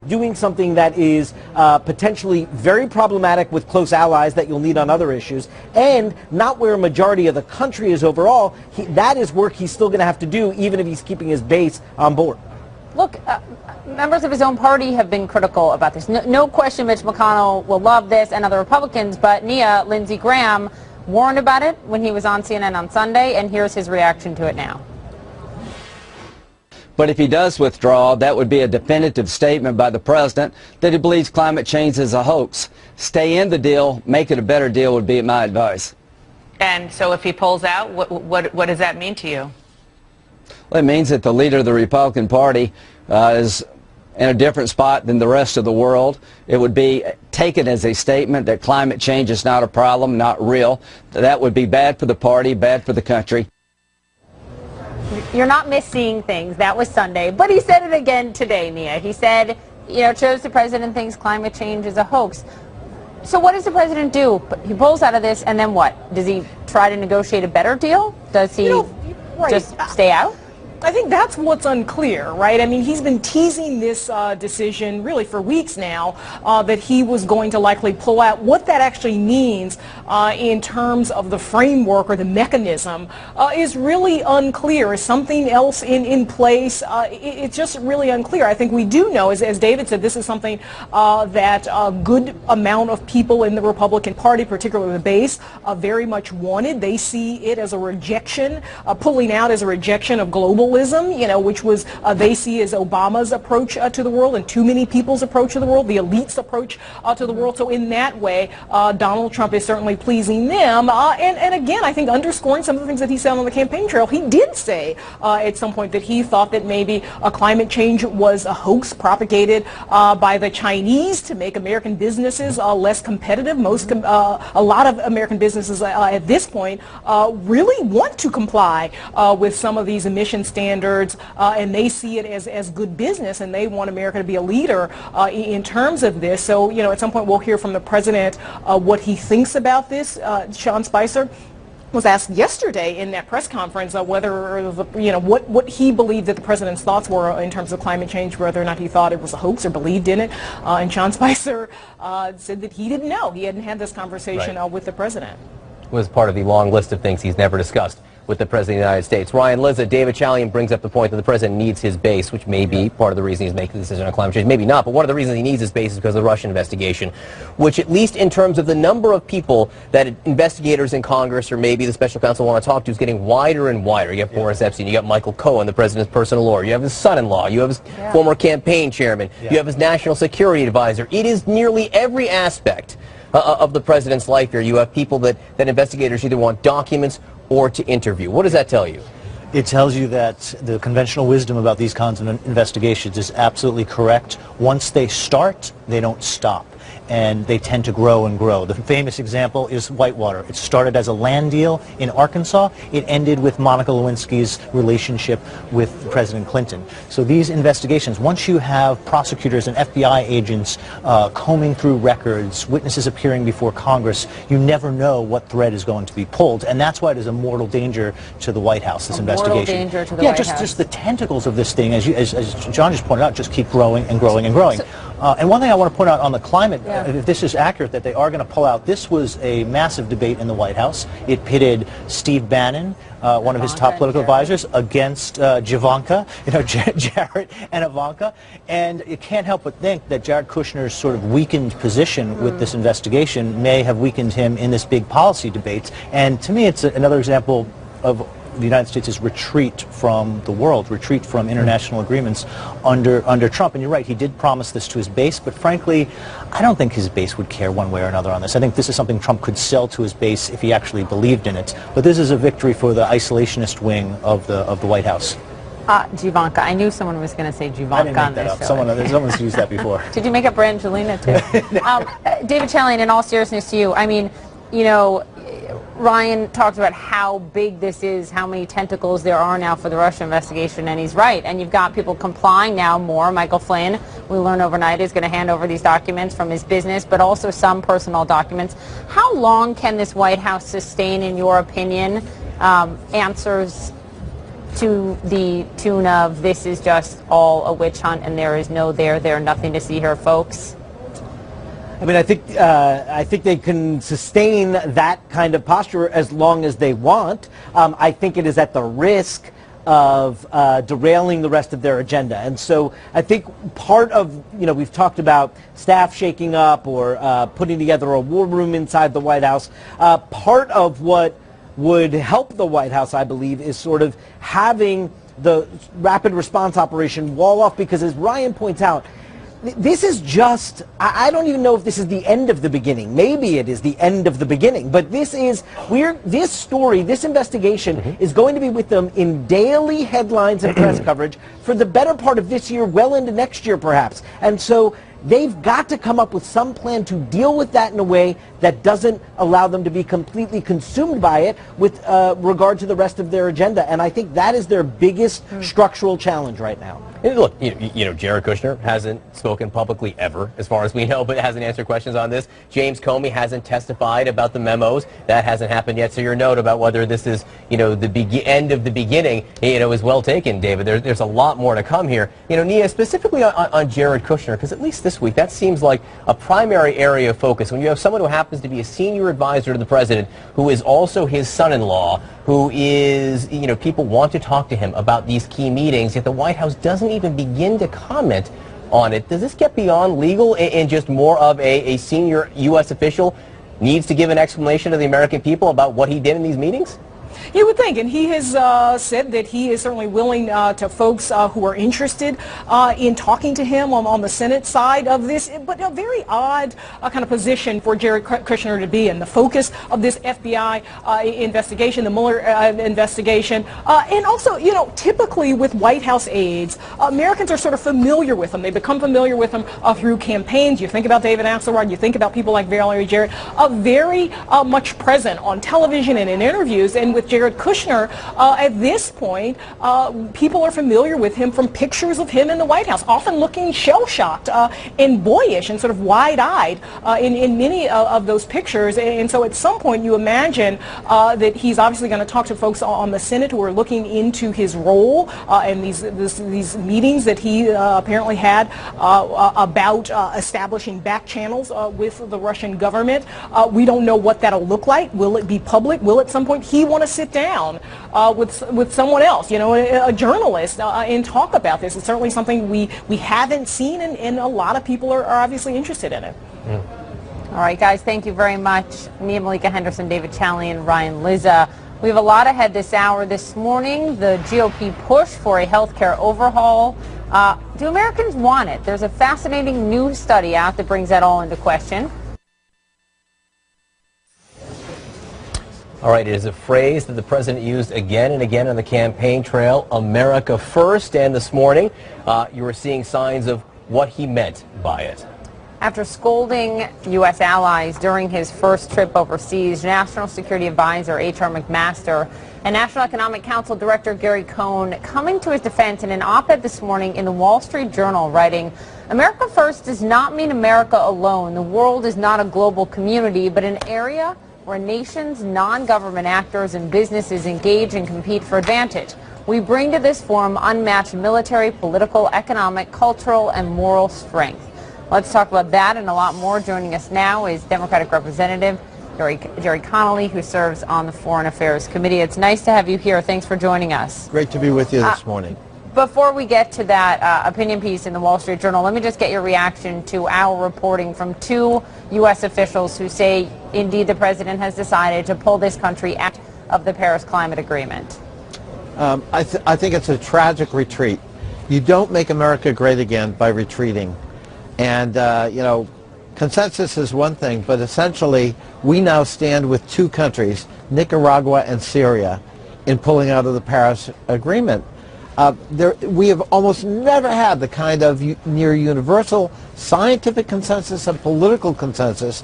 doing something that is potentially very problematic with close allies that you'll need on other issues, and not where a majority of the country is overall. That is work he's still going to have to do, even if he's keeping his base on board. Look, members of his own party have been critical about this. No question Mitch McConnell will love this and other Republicans, but Nia, Lindsey Graham warned about it when he was on CNN on Sunday, and here's his reaction to it now. But if he does withdraw, that would be a definitive statement by the president that he believes climate change is a hoax. Stay in the deal, make it a better deal would be my advice. And so if he pulls out, what does that mean to you? Well, it means that the leader of the Republican Party is in a different spot than the rest of the world. It would be taken as a statement that climate change is not a problem, not real. That would be bad for the party, bad for the country. You're not misseeing things. That was Sunday. But he said it again today, Nia. He said, it shows the president thinks climate change is a hoax. So what does the president do? He pulls out of this, and then what? Does he try to negotiate a better deal? Does he just stay out? I think that's what's unclear, right? I mean, he's been teasing this decision really for weeks now that he was going to likely pull out. What that actually means in terms of the framework or the mechanism is really unclear. Is something else in place? It's just really unclear. I think we do know, as David said, this is something that a good amount of people in the Republican Party, particularly the base, very much wanted. They see it as a rejection, pulling out as a rejection of globalism, which was they see as Obama's approach to the world and too many people's approach to the world, the elite's approach to the world. So in that way, Donald Trump is certainly pleasing them. And again, I think underscoring some of the things that he said on the campaign trail, he did say at some point that he thought that maybe climate change was a hoax propagated by the Chinese to make American businesses less competitive. A lot of American businesses at this point really want to comply with some of these emission standards, and they see it as good business, and they want America to be a leader in terms of this. So, at some point we'll hear from the president what he thinks about this. Sean Spicer was asked yesterday in that press conference whether, what he believed that the president's thoughts were in terms of climate change, whether or not he thought it was a hoax or believed in it. And Sean Spicer said that he didn't know. He hadn't had this conversation with the president. It was part of the long list of things he's never discussed with the President of the United States. Ryan, Liza, David Chalian brings up the point that the President needs his base, which may be part of the reason he's making the decision on climate change. Maybe not, but one of the reasons he needs his base is because of the Russian investigation, which at least in terms of the number of people that investigators in Congress or maybe the special counsel want to talk to is getting wider and wider. You have Boris Epstein, you got Michael Cohen, the President's personal lawyer, you have his son-in-law, you have his former campaign chairman, you have his national security advisor. It is nearly every aspect of the President's life here. You have people that investigators either want documents or to interview. What does that tell you? It tells you that the conventional wisdom about these kinds of investigations is absolutely correct. Once they start, they don't stop, and they tend to grow and grow. The famous example is Whitewater. It started as a land deal in Arkansas. It ended with Monica Lewinsky's relationship with President Clinton. So these investigations, once you have prosecutors and FBI agents combing through records, witnesses appearing before Congress, you never know what thread is going to be pulled. And that's why it is a mortal danger to the White House, this investigation. Mortal danger to the White House. Just the tentacles of this thing, as John just pointed out, just keep growing and growing and growing. And one thing I want to point out on the climate, if this is accurate, that they are going to pull out, this was a massive debate in the White House. It pitted Steve Bannon, one of his top political advisors, against Jared and Ivanka. And you can't help but think that Jared Kushner's sort of weakened position with this investigation may have weakened him in this big policy debate. And to me, it's another example of the United States' retreat from the world, retreat from international agreements under Trump. And you're right, he did promise this to his base, but frankly, I don't think his base would care one way or another on this. I think this is something Trump could sell to his base if he actually believed in it. But this is a victory for the isolationist wing of the White House. Jivanka. I knew someone was going to say Jivanka on this show. Someone's used that before. Did you make up Brangelina too? David Chalian, in all seriousness to you, I mean, Ryan talked about how big this is, how many tentacles there are now for the Russia investigation, and he's right. And you've got people complying now more. Michael Flynn, we learned overnight, is going to hand over these documents from his business, but also some personal documents. How long can this White House sustain, in your opinion, answers to the tune of this is just all a witch hunt and there is no there, nothing to see here, folks? I mean, I think they can sustain that kind of posture as long as they want. I think it is at the risk of derailing the rest of their agenda. And so I think part of, we've talked about staff shaking up or putting together a war room inside the White House. Part of what would help the White House, I believe, is sort of having the rapid response operation wall off, because as Ryan points out, this is just, I don't even know if this is the end of the beginning. Maybe it is the end of the beginning. But this story, this investigation is going to be with them in daily headlines and press coverage for the better part of this year, well into next year perhaps. And so they've got to come up with some plan to deal with that in a way that doesn't allow them to be completely consumed by it with regard to the rest of their agenda. And I think that is their biggest structural challenge right now. And look, Jared Kushner hasn't spoken publicly ever, as far as we know, but hasn't answered questions on this. James Comey hasn't testified about the memos. That hasn't happened yet. So your note about whether this is, the end of the beginning, is well taken, David. There's a lot more to come here. Nia, specifically on Jared Kushner, because at least this week, that seems like a primary area of focus. When you have someone who happens to be a senior advisor to the president, who is also his son-in-law, who is, people want to talk to him about these key meetings, yet the White House doesn't even begin to comment on it. Does this get beyond legal and just more of a senior U.S. official needs to give an explanation to the American people about what he did in these meetings? You would think, and he has said that he is certainly willing to folks who are interested in talking to him on the Senate side of this, but a very odd kind of position for Jared Kushner to be in. The focus of this FBI investigation, the Mueller investigation, and also, typically with White House aides, Americans are sort of familiar with them. They become familiar with them through campaigns. You think about David Axelrod, you think about people like Valerie Jarrett, very much present on television and in interviews. And with Jared Kushner, at this point, people are familiar with him from pictures of him in the White House, often looking shell-shocked and boyish and sort of wide-eyed in many of those pictures. And so at some point you imagine that he's obviously going to talk to folks on the Senate who are looking into his role and these meetings that he apparently had about establishing back channels with the Russian government. We don't know what that'll look like. Will it be public? Will at some point he want to sit down with someone else, a journalist, and talk about this? It's certainly something we haven't seen, and a lot of people are obviously interested in it. All right, guys, thank you very much. Nia Malika Henderson, David Chalian, Ryan Lizza. We have a lot ahead this hour. This morning, the GOP push for a health care overhaul. Do Americans want it? There's a fascinating new study out that brings that all into question. All right, it is a phrase that the president used again and again on the campaign trail, America first. And this morning, you were seeing signs of what he meant by it. After scolding U.S. allies during his first trip overseas, National Security Advisor H.R. McMaster and National Economic Council Director Gary Cohn coming to his defense in an op-ed this morning in the Wall Street Journal, writing, "America first does not mean America alone. The world is not a global community, but an area where nations, non-government actors, and businesses engage and compete for advantage. We bring to this forum unmatched military, political, economic, cultural, and moral strength." Let's talk about that and a lot more. Joining us now is Democratic Representative Jerry Connolly, who serves on the Foreign Affairs Committee. It's nice to have you here. Thanks for joining us. Great to be with you this morning. Before we get to that opinion piece in the Wall Street Journal, let me just get your reaction to our reporting from two U.S. officials who say, indeed, the president has decided to pull this country out of the Paris Climate Agreement. I think it's a tragic retreat. You don't make America great again by retreating. And, consensus is one thing, but essentially we now stand with two countries, Nicaragua and Syria, in pulling out of the Paris Agreement. We have almost never had the kind of near universal scientific consensus and political consensus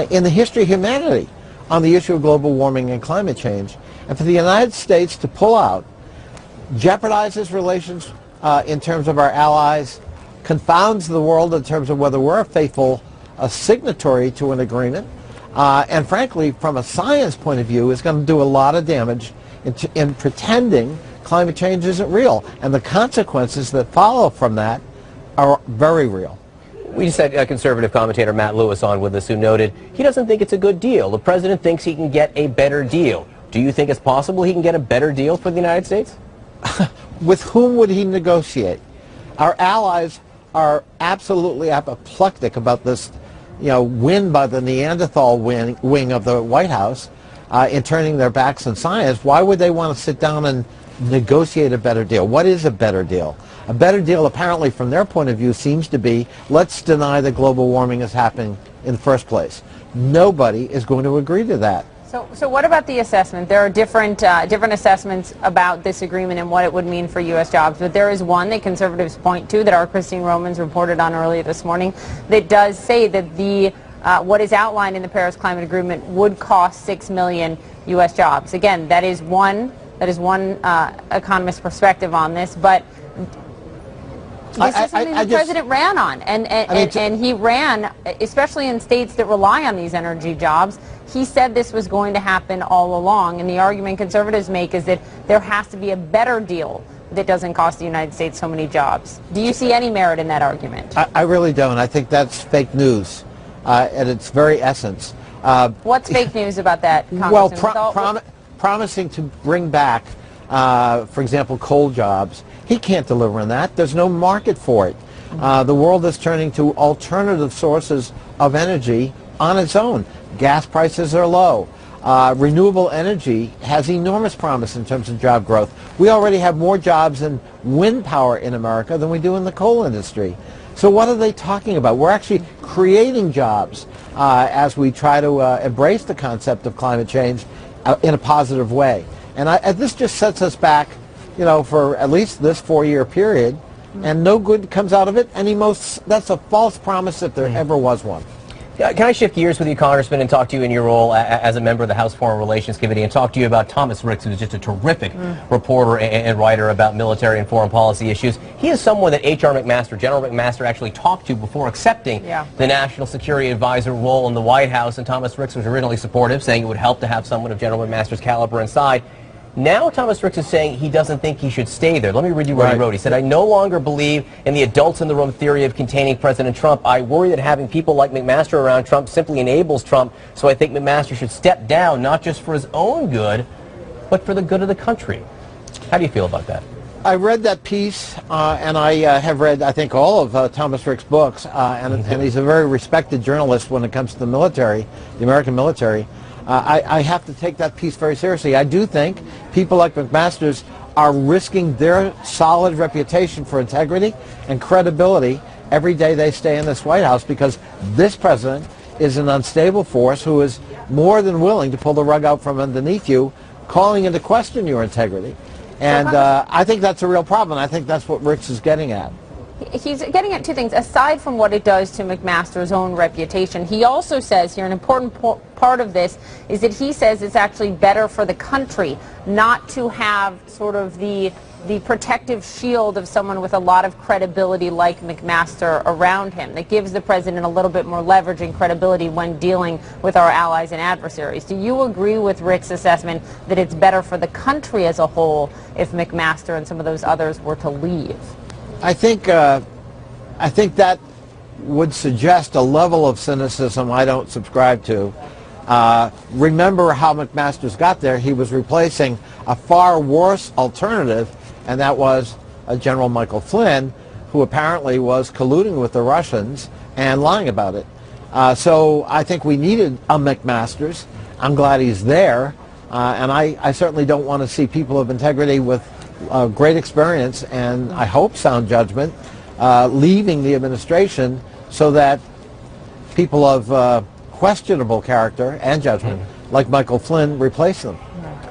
in the history of humanity on the issue of global warming and climate change. And for the United States to pull out jeopardizes relations in terms of our allies, confounds the world in terms of whether we're a faithful signatory to an agreement, and frankly, from a science point of view, is going to do a lot of damage in pretending climate change isn't real. And the consequences that follow from that are very real. We just had conservative commentator Matt Lewis on with us, who noted he doesn't think it's a good deal. The president thinks he can get a better deal. Do you think it's possible he can get a better deal for the United States? With whom would he negotiate? Our allies are absolutely apoplectic about this, win by the Neanderthal wing of the White House in turning their backs on science. Why would they want to sit down and negotiate a better deal? What is a better deal? A better deal, apparently, from their point of view, seems to be, let's deny that global warming is happening in the first place. Nobody is going to agree to that. So what about the assessment? There are different assessments about this agreement and what it would mean for U.S. jobs, but there is one that conservatives point to that our Christine Romans reported on earlier this morning that does say that the what is outlined in the Paris Climate Agreement would cost 6 million U.S. jobs. Again, that is one economist's perspective on this, but this is something the president ran on, and he ran, especially in states that rely on these energy jobs. He said this was going to happen all along, and the argument conservatives make is that there has to be a better deal that doesn't cost the United States so many jobs. Do you see any merit in that argument? I really don't. I think that's fake news at its very essence. What's fake news about that, Congressman? Well, promising to bring back, for example, coal jobs. He can't deliver on that. There's no market for it. The world is turning to alternative sources of energy on its own. Gas prices are low. Renewable energy has enormous promise in terms of job growth. We already have more jobs in wind power in America than we do in the coal industry. So what are they talking about? We're actually creating jobs as we try to embrace the concept of climate change in a positive way. And this just sets us back, for at least this 4-year period, and no good comes out of it. And that's a false promise if there ever was one. Can I shift gears with you, Congressman, and talk to you in your role as a member of the House Foreign Relations Committee, and talk to you about Thomas Ricks, who's just a terrific reporter and writer about military and foreign policy issues. He is someone that General McMaster actually talked to before accepting the National Security Advisor role in the White House, and Thomas Ricks was originally supportive, saying it would help to have someone of General McMaster's caliber inside. Now Thomas Ricks is saying he doesn't think he should stay there. Let me read you what he wrote. He said, "I no longer believe in the adults in the room theory of containing President Trump. I worry that having people like McMaster around Trump simply enables Trump, so I think McMaster should step down, not just for his own good, but for the good of the country." How do you feel about that? I read that piece, and I have read, I think, all of Thomas Ricks' books, and he's a very respected journalist when it comes to the military, the American military. I have to take that piece very seriously. I do think people like McMaster's are risking their solid reputation for integrity and credibility every day they stay in this White House, because this president is an unstable force who is more than willing to pull the rug out from underneath you, calling into question your integrity. And I think that's a real problem. I think that's what Ricks is getting at. He's getting at two things. Aside from what it does to McMaster's own reputation, he also says here an important part of this is that he says it's actually better for the country not to have sort of the protective shield of someone with a lot of credibility like McMaster around him. That gives the president a little bit more leverage and credibility when dealing with our allies and adversaries. Do you agree with Rick's assessment that it's better for the country as a whole if McMaster and some of those others were to leave? I think that would suggest a level of cynicism I don't subscribe to. Remember how McMaster's got there. He was replacing a far worse alternative, and that was General Michael Plen, who apparently was colluding with the Russians and lying about it. So I think we needed a McMaster's. I'm glad he's there, and I certainly don't want to see people of integrity with great experience and, I hope, sound judgment leaving the administration, so that people of questionable character and judgment like Michael Flynn replace them.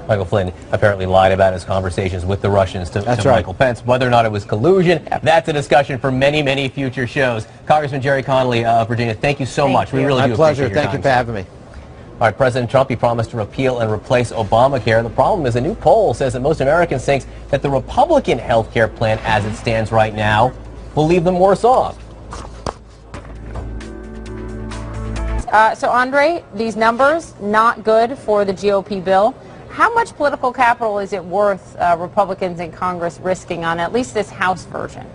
Michael Flynn apparently lied about his conversations with the Russians to Michael Pence. Whether or not it was collusion, that's a discussion for many, many future shows. Congressman Jerry Connolly of Virginia, thank you so much. We really do appreciate your time. My pleasure. Thank you for having me. All right, President Trump, he promised to repeal and replace Obamacare. The problem is a new poll says that most Americans think that the Republican health care plan as it stands right now will leave them worse off. So, Andre, these numbers, not good for the GOP bill. How much political capital is it worth Republicans in Congress risking on at least this House version?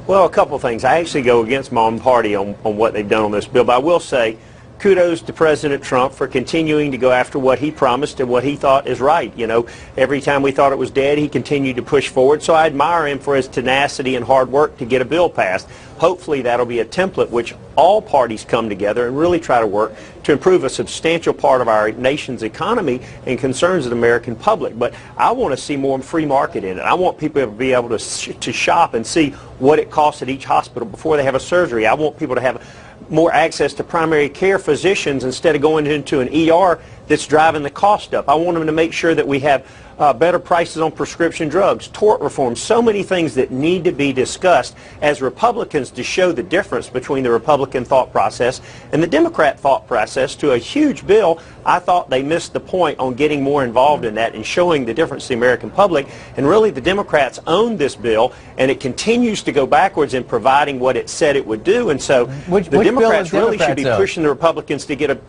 Well, a couple of things. I actually go against my own party on what they've done on this bill, but I will say kudos to President Trump for continuing to go after what he promised and what he thought is right. You know, every time we thought it was dead, he continued to push forward. So I admire him for his tenacity and hard work to get a bill passed. Hopefully that'll be a template which all parties come together and really try to work to improve a substantial part of our nation's economy and concerns the American public. But I want to see more free market in it. I want people to be able to shop and see what it costs at each hospital before they have a surgery. I want people to have more access to primary care physicians instead of going into an ER that's driving the cost up. I want them to make sure that we have better prices on prescription drugs, tort reform, so many things that need to be discussed as Republicans to show the difference between the Republican thought process and the Democrat thought process to a huge bill. I thought they missed the point on getting more involved in that and showing the difference to the American public. And really the Democrats owned this bill, and it continues to go backwards in providing what it said it would do. And so the Democrats really should be pushing the Republicans to get a...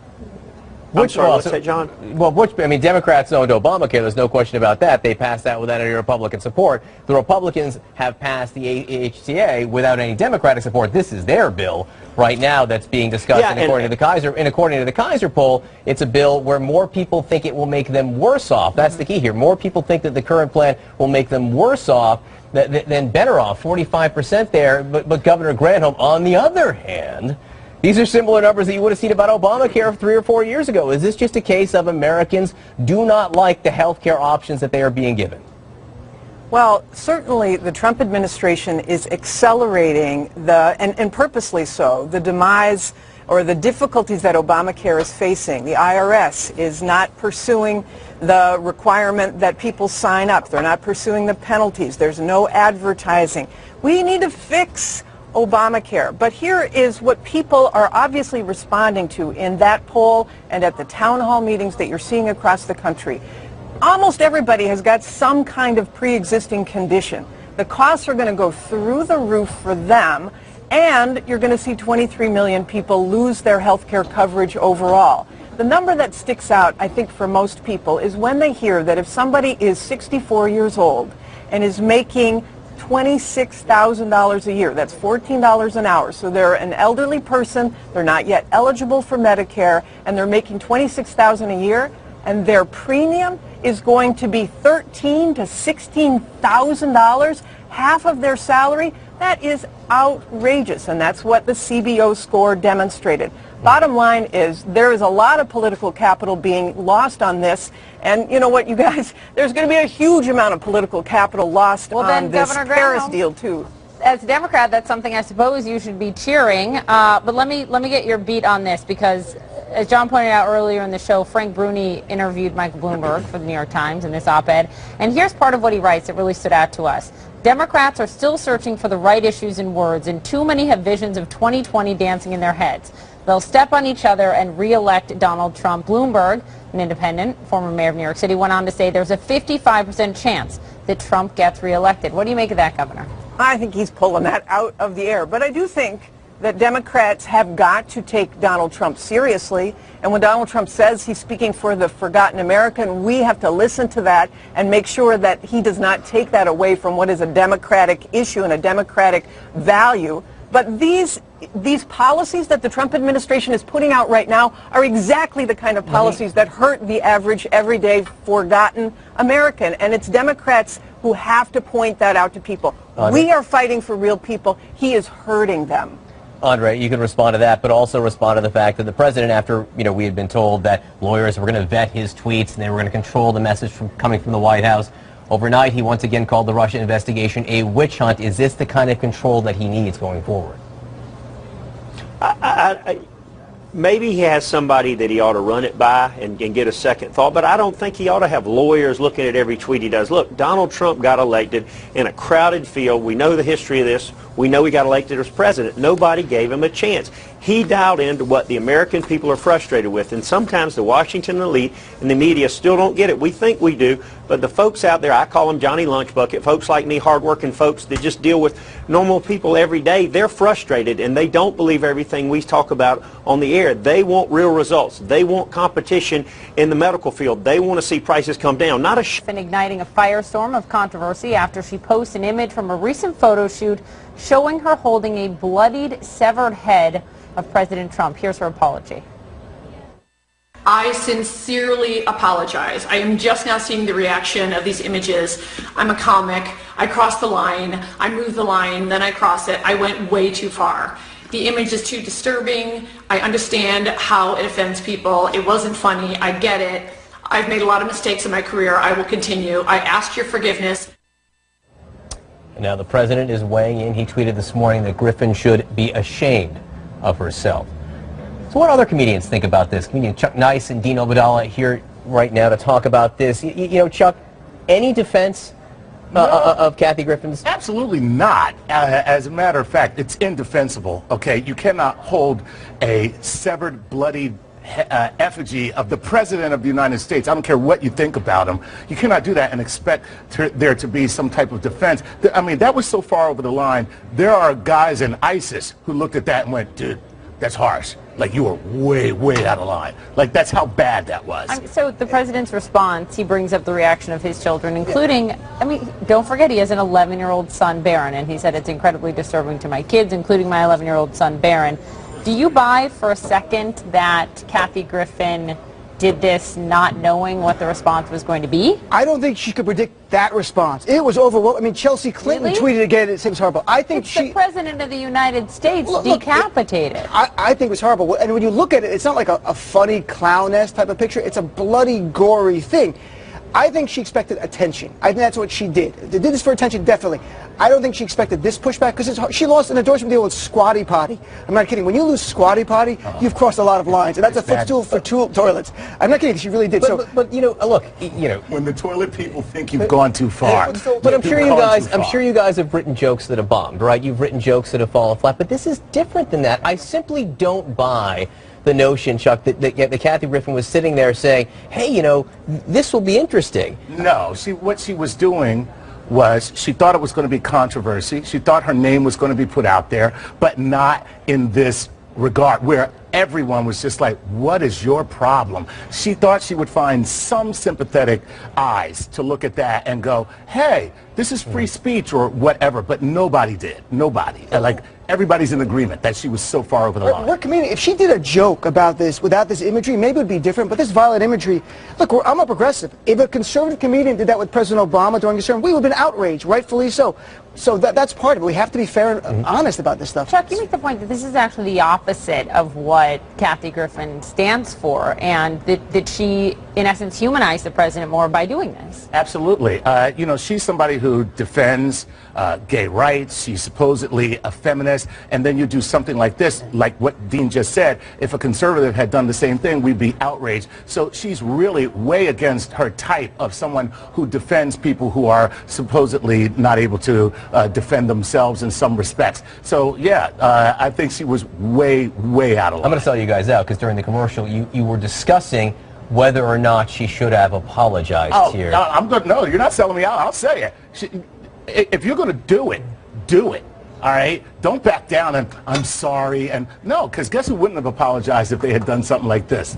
I'm sorry, what's that, John? Well, Democrats owned Obamacare. There's no question about that. They passed that without any Republican support. The Republicans have passed the AHCA without any Democratic support. This is their bill right now that's being discussed. Yeah, and according to the Kaiser poll, it's a bill where more people think it will make them worse off. That's the key here. More people think that the current plan will make them worse off than better off. 45% there. But Governor Granholm, on the other hand, these are similar numbers that you would have seen about Obamacare 3 or 4 years ago. Is this just a case of Americans do not like the health care options that they are being given? Well, certainly the Trump administration is accelerating and purposely so, the demise or the difficulties that Obamacare is facing. The IRS is not pursuing the requirement that people sign up. They're not pursuing the penalties. There's no advertising. We need to fix Obamacare. But here is what people are obviously responding to in that poll and at the town hall meetings that you're seeing across the country. Almost everybody has got some kind of pre-existing condition. The costs are going to go through the roof for them, and you're going to see 23 million people lose their health care coverage overall. The number that sticks out, I think, for most people is when they hear that if somebody is 64 years old and is making $26,000 a year. That's $14 an hour. So they're an elderly person, they're not yet eligible for Medicare, and they're making $26,000 a year, and their premium is going to be $13,000 to $16,000, half of their salary. That is outrageous, and that's what the CBO score demonstrated. Bottom line is there is a lot of political capital being lost on this, and you know what, you guys, there's going to be a huge amount of political capital lost on this Paris deal too. As a Democrat, that's something I suppose you should be cheering. But let me get your beat on this, because as John pointed out earlier in the show, Frank Bruni interviewed Michael Bloomberg for the New York Times in this op-ed, and here's part of what he writes that really stood out to us. Democrats are still searching for the right issues and words, and too many have visions of 2020 dancing in their heads. They'll step on each other and re-elect Donald Trump. Bloomberg, an independent, former mayor of New York City, went on to say there's a 55% chance that Trump gets re-elected. What do you make of that, Governor? I think he's pulling that out of the air. But I do think that Democrats have got to take Donald Trump seriously. And when Donald Trump says he's speaking for the forgotten American, we have to listen to that and make sure that he does not take that away from what is a Democratic issue and a Democratic value. But these policies that the Trump administration is putting out right now are exactly the kind of policies that hurt the average, everyday, forgotten American. And it's Democrats who have to point that out to people. We are fighting for real people. He is hurting them. Andre, you can respond to that, but also respond to the fact that the president, after we had been told that lawyers were going to vet his tweets and they were going to control the message coming from the White House, overnight he once again called the Russia investigation a witch hunt. Is this the kind of control that he needs going forward? Maybe he has somebody that he ought to run it by and get a second thought, but I don't think he ought to have lawyers looking at every tweet he does. Look, Donald Trump got elected in a crowded field. We know the history of this. We know he got elected as president. Nobody gave him a chance. He dialed into what the American people are frustrated with, and sometimes the Washington elite and the media still don't get it. We think we do, But the folks out there, I call them Johnny Lunchbucket, folks like me, hardworking folks that just deal with normal people every day, they're frustrated and they don't believe everything we talk about on the air. They want real results. They want competition in the medical field. They want to see prices come down, not a And igniting a firestorm of controversy after she posts an image from a recent photo shoot showing her holding a bloodied, severed head of President Trump. Here's her apology. I sincerely apologize. I am just now seeing the reaction of these images. I'm a comic. I crossed the line. I moved the line, then I crossed it. I went way too far. The image is too disturbing. I understand how it offends people. It wasn't funny. I get it. I've made a lot of mistakes in my career. I will continue. I ask your forgiveness. Now the president is weighing in. He tweeted this morning that Griffin should be ashamed of herself. So what other comedians think about this? Comedian Chuck Nice and Dean Obadala here right now to talk about this. You know, Chuck, any defense of Kathy Griffin's? Absolutely not. As a matter of fact, it's indefensible. Okay, you cannot hold a severed, bloodied effigy of the President of the United States. I don't care what you think about him. You cannot do that and expect there to be some type of defense. I mean, that was so far over the line. There are guys in ISIS who looked at that and went, dude, that's harsh. Like, you were way, way out of line. Like, that's how bad that was. So the president's response, he brings up the reaction of his children, including, I mean, don't forget he has an 11-year-old son, Barron, and he said it's incredibly disturbing to my kids, including my 11-year-old son, Barron. Do you buy for a second that Kathy Griffin did this not knowing what the response was going to be? I don't think she could predict that response. It was overwhelming. I mean, Chelsea Clinton tweeted again, it seems horrible. I think it's the President of the United States decapitated. I think it was horrible. And when you look at it, it's not like a funny clown-esque type of picture. It's a bloody, gory thing. I think she expected attention. I think that's what she did. They did this for attention, definitely. I don't think she expected this pushback because she lost an endorsement deal with Squatty Potty. I'm not kidding. When you lose Squatty Potty, you've crossed a lot of lines, and that's a footstool for toilets. I'm not kidding. She really did. But you know, look, you know, when the toilet people think you've gone too far. But I'm sure you guys have written jokes that have bombed, right? You've written jokes that have fallen flat. But this is different than that. I simply don't buy the notion, Chuck, that Kathy Griffin was sitting there saying, hey, you know, this will be interesting. No, what she was doing was she thought it was going to be controversy. She thought her name was going to be put out there, but not in this regard where everyone was just like, what is your problem? She thought she would find some sympathetic eyes to look at that and go, hey, this is free speech or whatever, but nobody did. Nobody. Like, everybody's in agreement that she was so far over the line. We're comedian. If she did a joke about this without this imagery, maybe it would be different, but this violent imagery, look, I'm a progressive. If a conservative comedian did that with President Obama during his term, we would have been outraged, rightfully so. So that's part of it. We have to be fair and honest about this stuff. Chuck, you make the point that this is actually the opposite of what Kathy Griffin stands for, and that she, in essence, humanized the president more by doing this. Absolutely. You know, she's somebody who defends gay rights. She's supposedly a feminist. And then you do something like this, like what Dean just said. If a conservative had done the same thing, we'd be outraged. So she's really way against her type of someone who defends people who are supposedly not able to defend themselves in some respects. So, yeah, I think she was way, way out of line. I'm going to sell you guys out because during the commercial, you were discussing whether or not she should have apologized here. No, you're not selling me out. I'll say it. If you're going to do it, do it. All right? Don't back down and I'm sorry. And no, because guess who wouldn't have apologized if they had done something like this?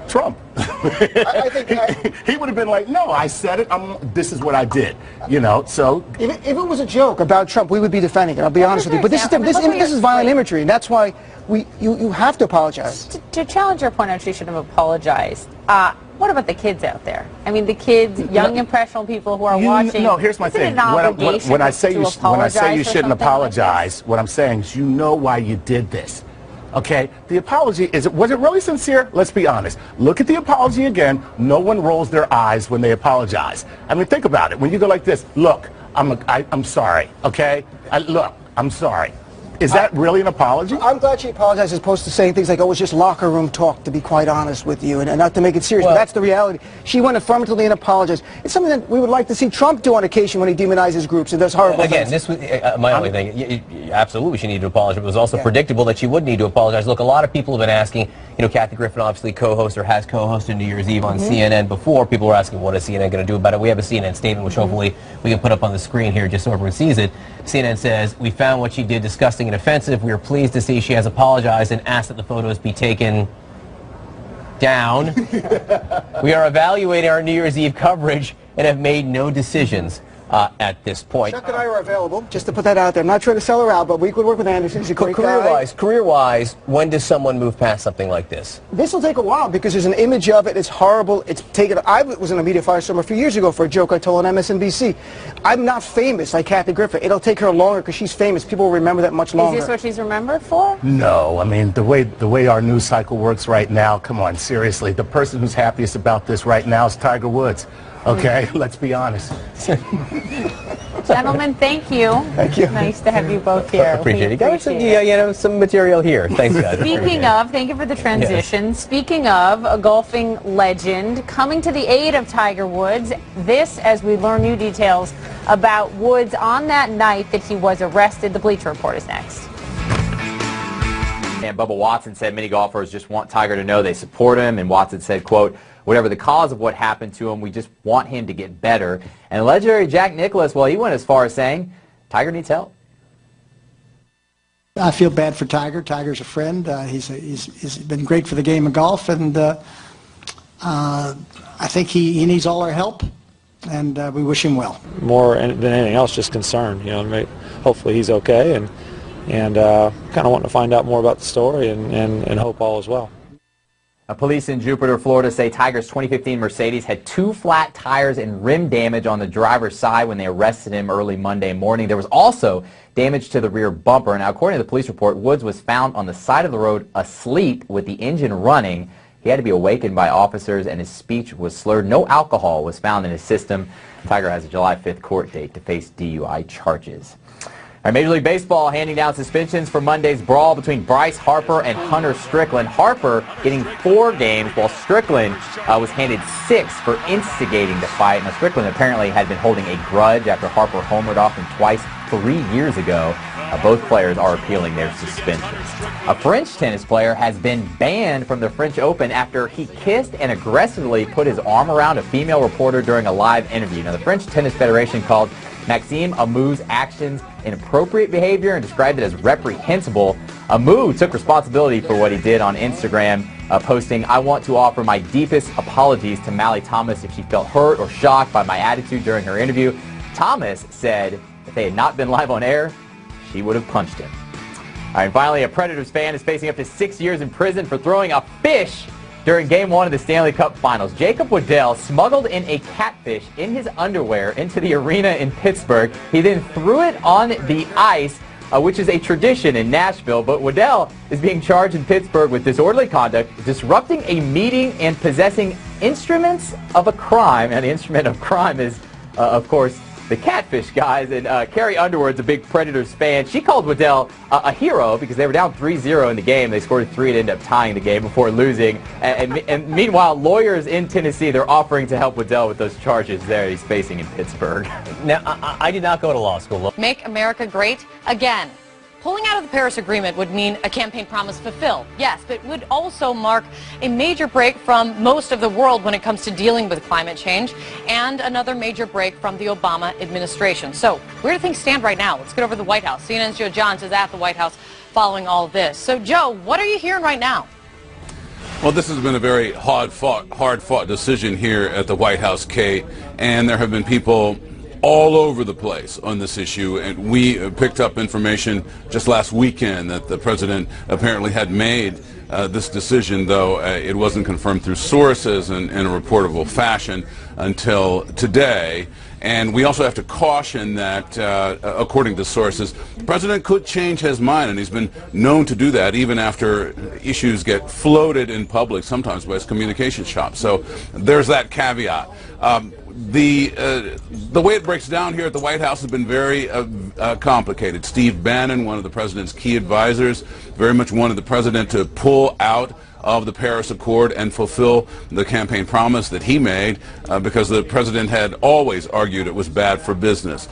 Trump. I think he would have been like, no, I said it. This is what I did. You know, so. If it was a joke about Trump, we would be defending it. I'll be honest with you. But this is violent imagery, and that's why you have to apologize. To challenge your point out, she should have apologized. What about the kids out there? I mean, the kids, young, impressionable people who are watching. No, here's my thing. When I say you shouldn't apologize, what I'm saying is you know why you did this. Okay, the apology, was it really sincere? Let's be honest. Look at the apology again. No one rolls their eyes when they apologize. I mean, think about it. When you go like this, look, I'm sorry, okay? Look, I'm sorry. Is that really an apology? I'm glad she apologized as opposed to saying things like, oh, it was just locker room talk, to be quite honest with you, and not to make it serious. But that's the reality. She went affirmatively and apologized. It's something that we would like to see Trump do on occasion when he demonizes groups and does horrible things. Again, this was my only thing. Absolutely, she needed to apologize. But it was also predictable that she would need to apologize. Look, a lot of people have been asking, You know, Kathy Griffin obviously co-hosts or has co-hosted New Year's Eve on CNN before. People were asking, what is CNN going to do about it? We have a CNN statement, which hopefully we can put up on the screen here just so everyone sees it. CNN says, we found what she did disgusting and offensive. We are pleased to see she has apologized and asked that the photos be taken down. We are evaluating our New Year's Eve coverage and have made no decisions at this point. Chuck and I are available, just to put that out there. I'm not trying to sell her out, but we could work with Anderson. He's a great guy. Career-wise, when does someone move past something like this? This will take a while because there's an image of it. It's horrible. It's taken. I was in a media firestorm a few years ago for a joke I told on MSNBC. I'm not famous like Kathy Griffin. It'll take her longer because she's famous. People will remember that much longer. Is this what she's remembered for? No, I mean, the way our news cycle works right now, come on, seriously. The person who's happiest about this right now is Tiger Woods. Okay, let's be honest. Gentlemen, thank you. Thank you. Nice to have you both here. Appreciate it. Got some, some material here. Thanks, guys. Speaking of, thank you for the transition. Yes. Speaking of a golfing legend coming to the aid of Tiger Woods, this as we learn new details about Woods on that night that he was arrested. The Bleacher Report is next. And Bubba Watson said many golfers just want Tiger to know they support him, and Watson said, quote, whatever the cause of what happened to him, we just want him to get better. And legendary Jack Nicklaus, well, he went as far as saying, Tiger needs help. I feel bad for Tiger. Tiger's a friend. He's been great for the game of golf, and I think he needs all our help, and we wish him well. More than anything else, just concern. You know, hopefully he's okay, and kind of wanting to find out more about the story and hope all is well. Police in Jupiter, Florida say Tiger's 2015 Mercedes had 2 flat tires and rim damage on the driver's side when they arrested him early Monday morning. There was also damage to the rear bumper. Now, according to the police report, Woods was found on the side of the road asleep with the engine running. He had to be awakened by officers and his speech was slurred. No alcohol was found in his system. Tiger has a July 5th court date to face DUI charges. Major League Baseball handing down suspensions for Monday's brawl between Bryce Harper and Hunter Strickland. Harper getting 4 games, while Strickland was handed 6 for instigating the fight. Now, Strickland apparently had been holding a grudge after Harper homered off him twice 3 years ago. Both players are appealing their suspensions. A French tennis player has been banned from the French Open after he kissed and aggressively put his arm around a female reporter during a live interview. Now, the French Tennis Federation called Maxime Amou's actions inappropriate behavior and described it as reprehensible. Amou took responsibility for what he did on Instagram, posting, I want to offer my deepest apologies to Mally Thomas if she felt hurt or shocked by my attitude during her interview. Thomas said if they had not been live on air, she would have punched him. All right, and finally, a Predators fan is facing up to 6 years in prison for throwing a fish during Game 1 of the Stanley Cup Finals. Jacob Waddell smuggled in a catfish in his underwear into the arena in Pittsburgh. He then threw it on the ice, which is a tradition in Nashville. But Waddell is being charged in Pittsburgh with disorderly conduct, disrupting a meeting, and possessing instruments of a crime. And the instrument of crime is, of course, the catfish, guys. And Carrie Underwood's a big Predators fan. She called Waddell a hero because they were down 3-0 in the game. They scored 3 and ended up tying the game before losing. And meanwhile, lawyers in Tennessee, they're offering to help Waddell with those charges there he's facing in Pittsburgh. Now, I did not go to law school. Make America great again. Pulling out of the Paris Agreement would mean a campaign promise fulfilled, yes, but would also mark a major break from most of the world when it comes to dealing with climate change, and another major break from the Obama administration. So where do things stand right now? Let's get over to the White House. CNN's Joe Johns is at the White House following all of this. So, Joe, what are you hearing right now? Well, this has been a very hard-fought decision here at the White House, Kate, and there have been people all over the place on this issue, and we picked up information just last weekend that the president apparently had made this decision, though it wasn't confirmed through sources in a reportable fashion until today. And we also have to caution that, according to sources, the president could change his mind, and he's been known to do that even after issues get floated in public, sometimes by his communication shop. So there's that caveat. The way it breaks down here at the White House has been very complicated. Steve Bannon, one of the president's key advisors, very much wanted the president to pull out of the Paris Accord and fulfill the campaign promise that he made because the president had always argued it was bad for business.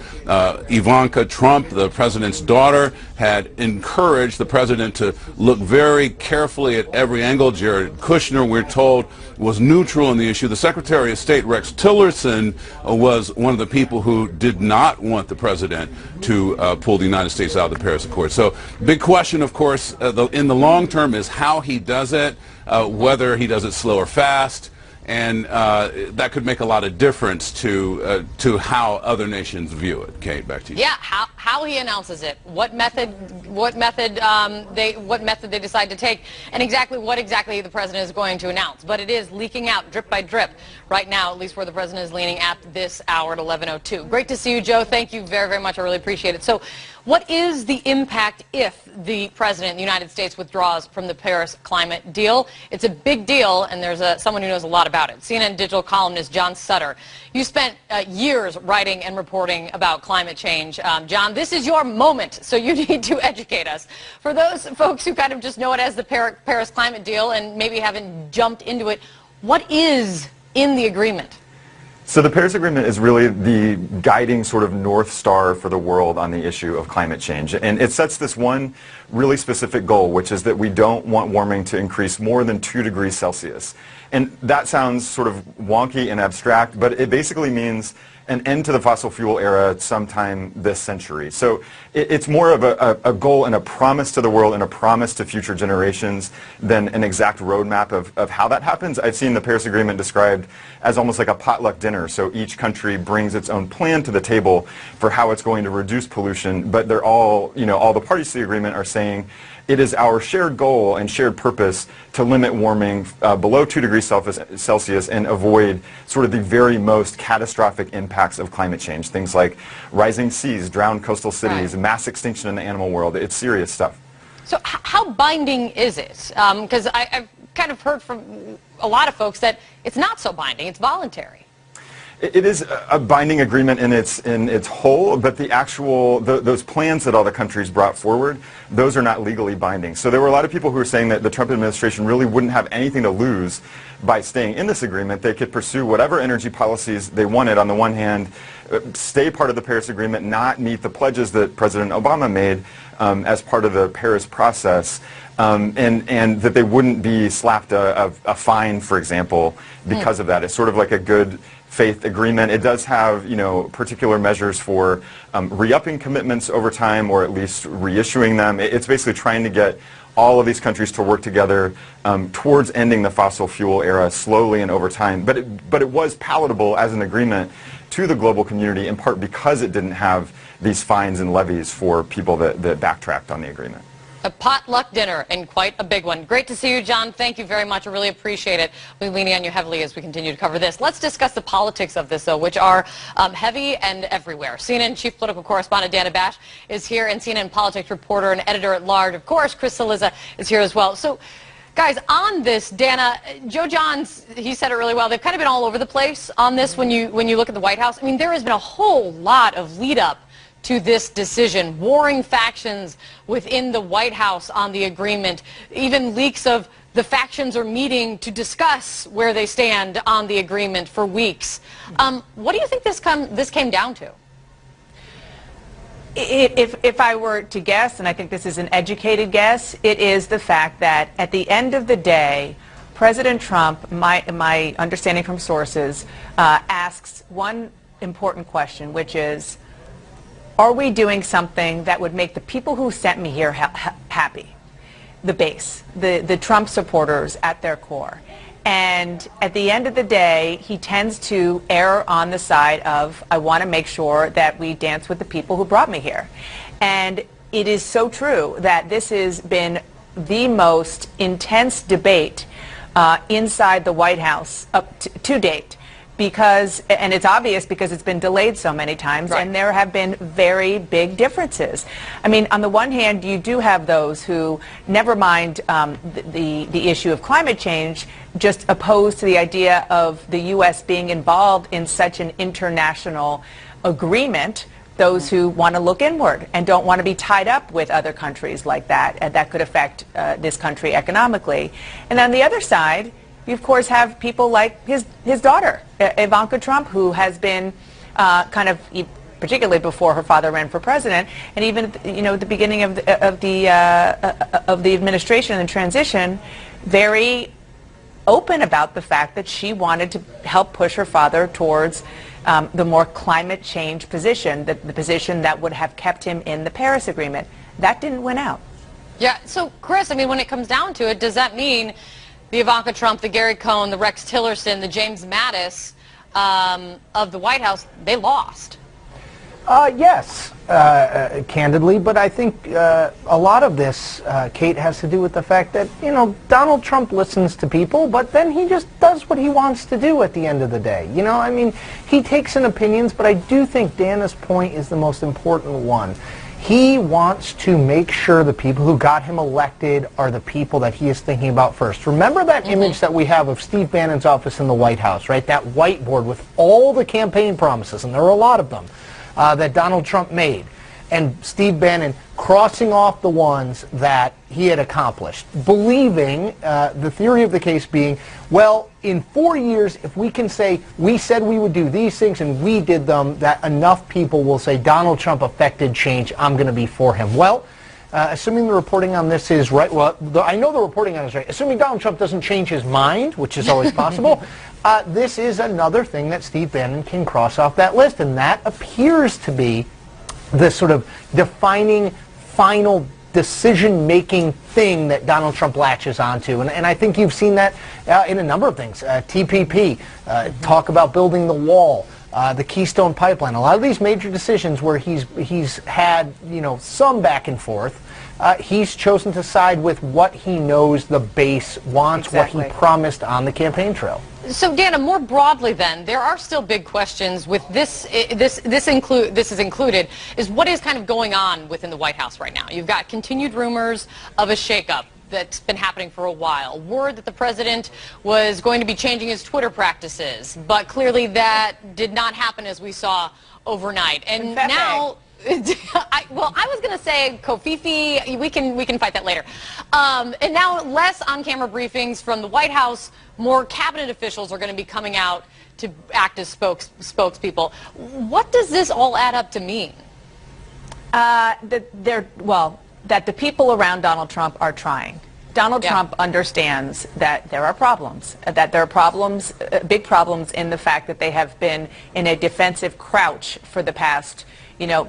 Ivanka Trump, the president's daughter, had encouraged the president to look very carefully at every angle. Jared Kushner, we're told, was neutral on the issue. The Secretary of State, Rex Tillerson, was one of the people who did not want the president to pull the United States out of the Paris Accord. So big question, of course, in the long term is how he does it, whether he does it slow or fast, and that could make a lot of difference to how other nations view it. Kate, back to you. Yeah, how he announces it, what method they decide to take, and what exactly the president is going to announce. But it is leaking out drip by drip right now, at least where the president is leaning at this hour at 11:02. Great to see you, Joe. Thank you very, very much. I really appreciate it. So, what is the impact if the president of the United States withdraws from the Paris climate deal? It's a big deal, and there's someone who knows a lot about it. CNN digital columnist John Sutter. You spent years writing and reporting about climate change. John, this is your moment, so you need to educate us. For those folks who kind of just know it as the Paris climate deal and maybe haven't jumped into it, what is in the agreement? So the Paris Agreement is really the guiding sort of North Star for the world on the issue of climate change. And it sets this one really specific goal, which is that we don't want warming to increase more than 2 degrees Celsius. And that sounds sort of wonky and abstract, but it basically means an end to the fossil fuel era sometime this century. So it's more of a goal and a promise to the world and a promise to future generations than an exact roadmap of how that happens. I've seen the Paris Agreement described as almost like a potluck dinner. So each country brings its own plan to the table for how it's going to reduce pollution, but they're all, all the parties to the agreement are saying it is our shared goal and shared purpose to limit warming below 2 degrees Celsius and avoid sort of the very most catastrophic impacts of climate change. Things like rising seas, drowned coastal cities, mass extinction in the animal world. It's serious stuff. So how binding is it? Because I've kind of heard from a lot of folks that it's not so binding, it's voluntary. It is a binding agreement in its whole, but the actual, those plans that all the countries brought forward, those are not legally binding. So there were a lot of people who were saying that the Trump administration really wouldn't have anything to lose by staying in this agreement. They could pursue whatever energy policies they wanted. On the one hand, stay part of the Paris Agreement, not meet the pledges that President Obama made as part of the Paris process, and that they wouldn't be slapped a fine, for example, because of that. It's sort of like a good faith agreement. It does have, particular measures for re-upping commitments over time, or at least reissuing them. It's basically trying to get all of these countries to work together towards ending the fossil fuel era slowly and over time. But it was palatable as an agreement to the global community, in part because it didn't have these fines and levies for people that backtracked on the agreement. A potluck dinner, and quite a big one. Great to see you, John. Thank you very much. I really appreciate it. We'll be leaning on you heavily as we continue to cover this. Let's discuss the politics of this, though, which are heavy and everywhere. CNN chief political correspondent Dana Bash is here, and CNN politics reporter and editor-at-large, of course, Chris Cillizza is here as well. So, guys, on this, Dana, Joe Johns, he said it really well. They've kind of been all over the place on this when you look at the White House. I mean, there has been a whole lot of lead-up to this decision, warring factions within the White House on the agreement, even leaks of the factions are meeting to discuss where they stand on the agreement for weeks. What do you think this came down to? If I were to guess, and I think this is an educated guess, it is the fact that at the end of the day, President Trump, my understanding from sources, asks one important question, which is, are we doing something that would make the people who sent me here happy? The base, the Trump supporters at their core. And at the end of the day, he tends to err on the side of, I want to make sure that we dance with the people who brought me here. And it is so true that this has been the most intense debate inside the White House up to date. Because, and it's obvious because it's been delayed so many times, and there have been very big differences. I mean, on the one hand, you do have those who, never mind the issue of climate change, just opposed to the idea of the U.S. being involved in such an international agreement those who want to look inward and don't want to be tied up with other countries like that, and that could affect this country economically. And on the other side, you of course have people like his daughter, Ivanka Trump, who has been kind of, particularly before her father ran for president, and even at the beginning of the administration and the transition, very open about the fact that she wanted to help push her father towards the more climate change position, the position that would have kept him in the Paris Agreement. That didn't win out. Yeah, so Chris, I mean, when it comes down to it, does that mean the Ivanka Trump, the Gary Cohn, the Rex Tillerson, the James Mattis of the White House, they lost? Yes, candidly, but I think a lot of this, Kate, has to do with the fact that, Donald Trump listens to people, but then he just does what he wants to do at the end of the day. I mean, he takes in opinions, but I do think Dana's point is the most important one. He wants to make sure the people who got him elected are the people that he is thinking about first. Remember that image that we have of Steve Bannon's office in the White House, right? That whiteboard with all the campaign promises, and there are a lot of them, that Donald Trump made, and Steve Bannon crossing off the ones that he had accomplished, believing, the theory of the case being, well, in 4 years, if we can say we said we would do these things and we did them, that enough people will say Donald Trump affected change, I'm going to be for him. Well, assuming the reporting on this is right, well, I know the reporting on this is right, assuming Donald Trump doesn't change his mind, which is always possible, this is another thing that Steve Bannon can cross off that list, and that appears to be the sort of defining final decision-making thing that Donald Trump latches onto. And I think you've seen that in a number of things. TPP, talk about building the wall, the Keystone Pipeline. A lot of these major decisions where he's had, some back and forth, he's chosen to side with what he knows the base wants, Exactly. what he promised on the campaign trail. So, Dana, more broadly then, there are still big questions with this is included, is what is kind of going on within the White House right now. You've got continued rumors of a shakeup that's been happening for a while. Word that the president was going to be changing his Twitter practices, but clearly that did not happen as we saw overnight. And now... I was going to say Kofifi. We can fight that later. And now less on-camera briefings from the White House. More cabinet officials are going to be coming out to act as spokespeople. What does this all add up to mean? That the people around Donald Trump are trying. Donald Trump understands that there are problems, big problems in the fact that they have been in a defensive crouch for the past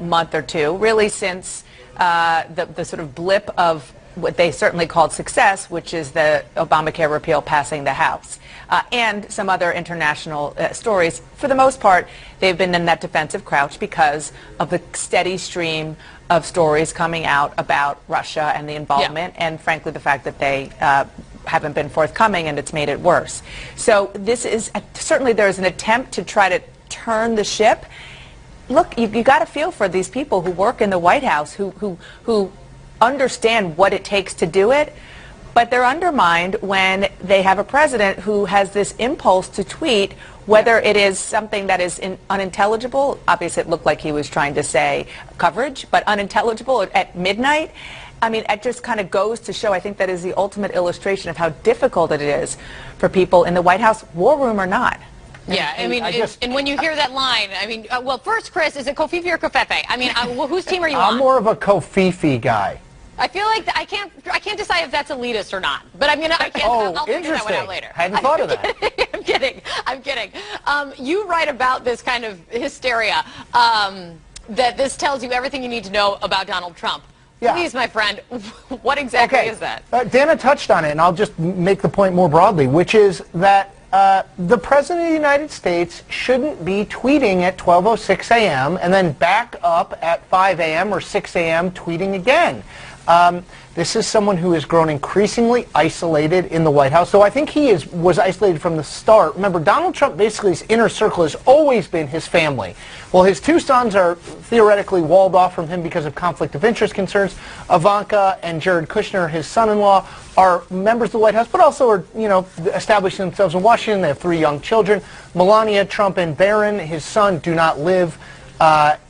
month or two, really since the sort of blip of what they certainly called success, which is the Obamacare repeal passing the House, and some other international stories. For the most part, they've been in that defensive crouch because of the steady stream of stories coming out about Russia and the involvement, and frankly the fact that they haven't been forthcoming, and it's made it worse. So this is certainly there's an attempt to try to turn the ship. Look, you got to feel for these people who work in the White House, who understand what it takes to do it, but they're undermined when they have a president who has this impulse to tweet, whether it is something that is unintelligible. Obviously, it looked like he was trying to say coverage, but unintelligible at midnight. I mean, it just kind of goes to show, I think that is the ultimate illustration of how difficult it is for people in the White House, war room or not. Yeah, I mean, and when you hear that line, I mean, well, first, Chris, is it Kofifi or Kofefe? I mean, whose team are you on? I'm more of a Kofifi guy. I feel like I can't decide if that's elitist or not. But I mean, I can't. I'll figure that one out later. Hadn't thought of that. I'm kidding. I'm kidding. You write about this kind of hysteria that this tells you everything you need to know about Donald Trump. Yeah. Please, my friend, what exactly is that? Dana touched on it, and I'll just make the point more broadly, which is that the President of the United States shouldn't be tweeting at 12:06 a.m. and then back up at 5 a.m. or 6 a.m. tweeting again. This is someone who has grown increasingly isolated in the White House. So I think he was isolated from the start. Remember, Donald Trump, basically, his inner circle has always been his family. Well, his two sons are theoretically walled off from him because of conflict of interest concerns. Ivanka and Jared Kushner, his son-in-law, are members of the White House, but also are, establishing themselves in Washington. They have 3 young children. Melania Trump and Barron, his son, do not live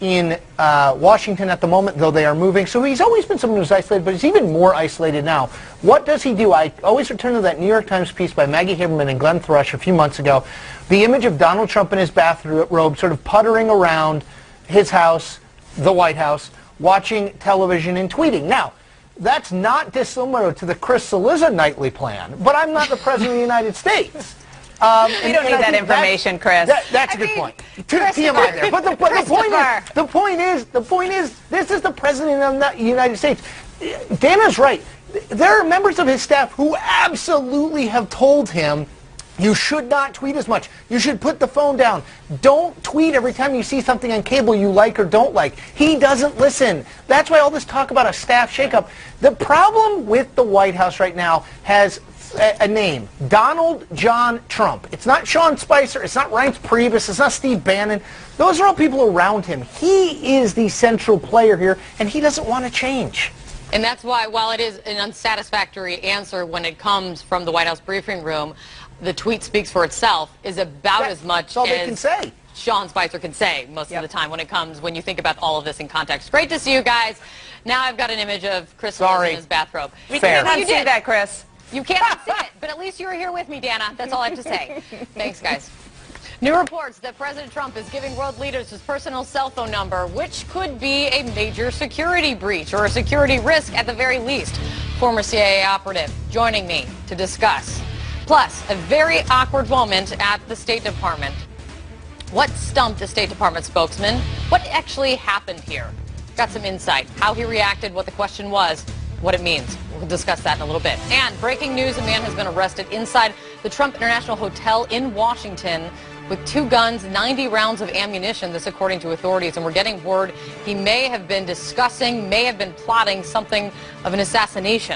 in Washington at the moment, though they are moving. So he's always been someone who's isolated, but he's even more isolated now. What does he do? I always return to that New York Times piece by Maggie Haberman and Glenn Thrush a few months ago. The image of Donald Trump in his bathrobe sort of puttering around his house, the White House, watching television and tweeting. Now, that's not dissimilar to the Chris Cillizza nightly plan, but I'm not the President of the United States. You don't need that information, Chris. That's a good point. TMI there. But the point is, this is the President of the United States. Dana's right. There are members of his staff who absolutely have told him, you should not tweet as much. You should put the phone down. Don't tweet every time you see something on cable you like or don't like. He doesn't listen. That's why all this talk about a staff shakeup. The problem with the White House right now has a name, Donald John Trump. It's not Sean Spicer, it's not Reince Priebus, it's not Steve Bannon. Those are all people around him. He is the central player here, and he doesn't want to change. And that's why, while it is an unsatisfactory answer when it comes from the White House briefing room, the tweet speaks for itself is about as much all they can say. Sean Spicer can say most of the time when you think about all of this in context. Great to see you guys. Now I've got an image of Chris Cillizza in his bathrobe. We can't unsee that, Chris. You can't unsee it, but at least you were here with me, Dana. That's all I have to say. Thanks, guys. New reports that President Trump is giving world leaders his personal cell phone number, which could be a major security breach or a security risk at the very least. Former CIA operative joining me to discuss. Plus, a very awkward moment at the State Department. What stumped the State Department spokesman? What actually happened here? Got some insight. How he reacted, what the question was, what it means. We'll discuss that in a little bit. And breaking news, a man has been arrested inside the Trump International Hotel in Washington with 2 guns, 90 rounds of ammunition, this according to authorities. And we're getting word he may have been discussing, may have been plotting something of an assassination.